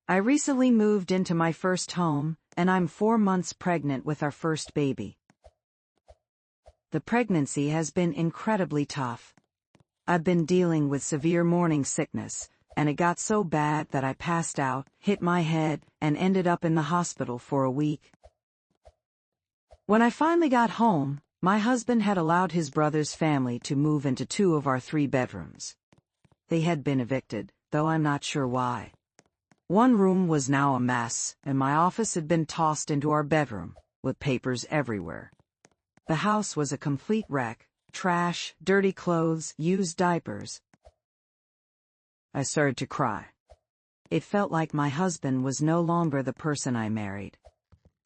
I recently moved into my first home, and I'm 4 months pregnant with our first baby. The pregnancy has been incredibly tough. I've been dealing with severe morning sickness, and it got so bad that I passed out, hit my head, and ended up in the hospital for a week. When I finally got home, my husband had allowed his brother's family to move into 2 of our 3 bedrooms. They had been evicted, though I'm not sure why. One room was now a mess, and my office had been tossed into our bedroom, with papers everywhere. The house was a complete wreck: trash, dirty clothes, used diapers. I started to cry. It felt like my husband was no longer the person I married.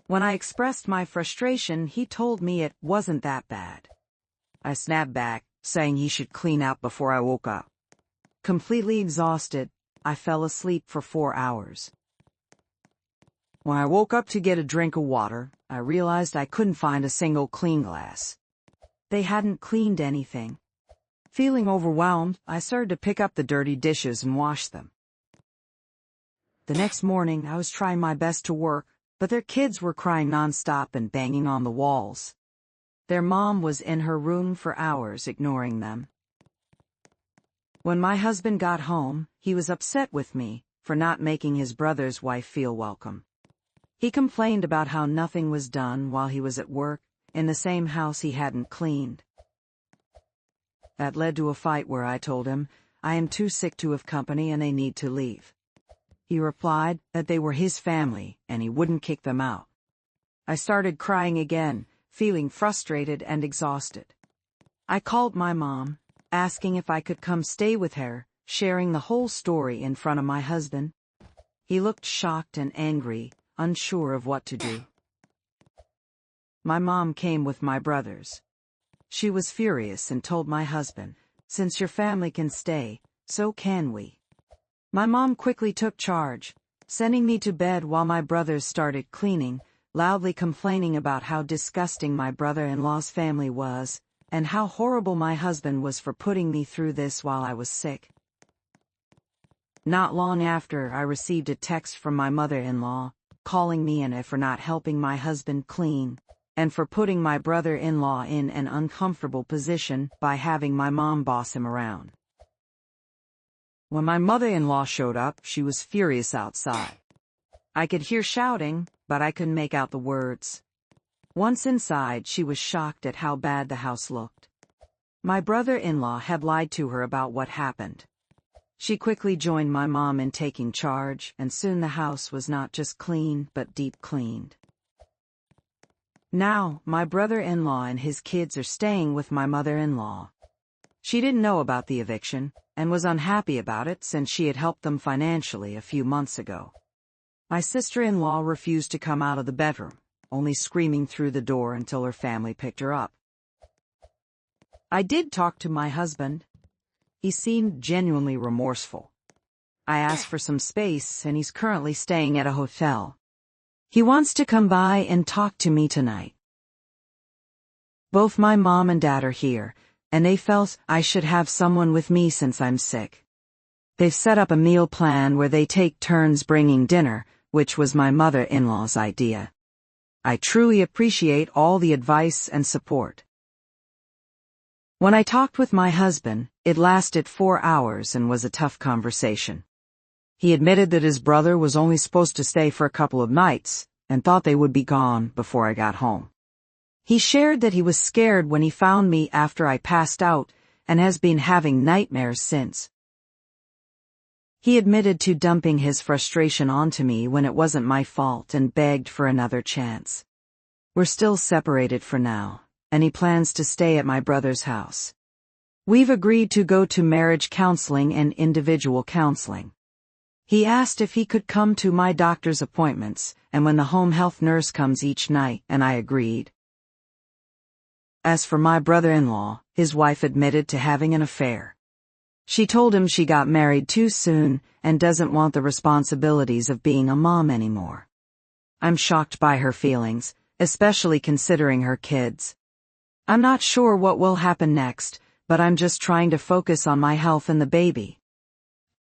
When I expressed my frustration, he told me it wasn't that bad. I snapped back, saying he should clean out before I woke up. Completely exhausted, I fell asleep for 4 hours. When I woke up to get a drink of water, I realized I couldn't find a single clean glass. They hadn't cleaned anything. Feeling overwhelmed, I started to pick up the dirty dishes and wash them. The next morning, I was trying my best to work, but their kids were crying nonstop and banging on the walls. Their mom was in her room for hours, ignoring them. When my husband got home, he was upset with me for not making his brother's wife feel welcome. He complained about how nothing was done while he was at work, in the same house he hadn't cleaned. That led to a fight where I told him I am too sick to have company and they need to leave. He replied that they were his family and he wouldn't kick them out. I started crying again, feeling frustrated and exhausted. I called my mom, asking if I could come stay with her, sharing the whole story in front of my husband. He looked shocked and angry, unsure of what to do. My mom came with my brothers. She was furious and told my husband, "Since your family can stay, so can we." My mom quickly took charge, sending me to bed while my brothers started cleaning, loudly complaining about how disgusting my brother-in-law's family was, and how horrible my husband was for putting me through this while I was sick. Not long after, I received a text from my mother-in-law, calling me in for not helping my husband clean, and for putting my brother-in-law in an uncomfortable position by having my mom boss him around. When my mother-in-law showed up, she was furious outside. I could hear shouting, but I couldn't make out the words. Once inside, she was shocked at how bad the house looked. My brother-in-law had lied to her about what happened. She quickly joined my mom in taking charge, and soon the house was not just clean, but deep cleaned. Now, my brother-in-law and his kids are staying with my mother-in-law. She didn't know about the eviction, and was unhappy about it since she had helped them financially a few months ago. My sister-in-law refused to come out of the bedroom, only screaming through the door until her family picked her up. I did talk to my husband. He seemed genuinely remorseful. I asked for some space, and he's currently staying at a hotel. He wants to come by and talk to me tonight. Both my mom and dad are here, and they felt I should have someone with me since I'm sick. They've set up a meal plan where they take turns bringing dinner, which was my mother-in-law's idea. I truly appreciate all the advice and support. When I talked with my husband, it lasted 4 hours and was a tough conversation. He admitted that his brother was only supposed to stay for a couple of nights and thought they would be gone before I got home. He shared that he was scared when he found me after I passed out and has been having nightmares since. He admitted to dumping his frustration onto me when it wasn't my fault and begged for another chance. We're still separated for now, and he plans to stay at my brother's house. We've agreed to go to marriage counseling and individual counseling. He asked if he could come to my doctor's appointments and when the home health nurse comes each night, and I agreed. As for my brother-in-law, his wife admitted to having an affair. She told him she got married too soon and doesn't want the responsibilities of being a mom anymore. I'm shocked by her feelings, especially considering her kids. I'm not sure what will happen next, but I'm just trying to focus on my health and the baby.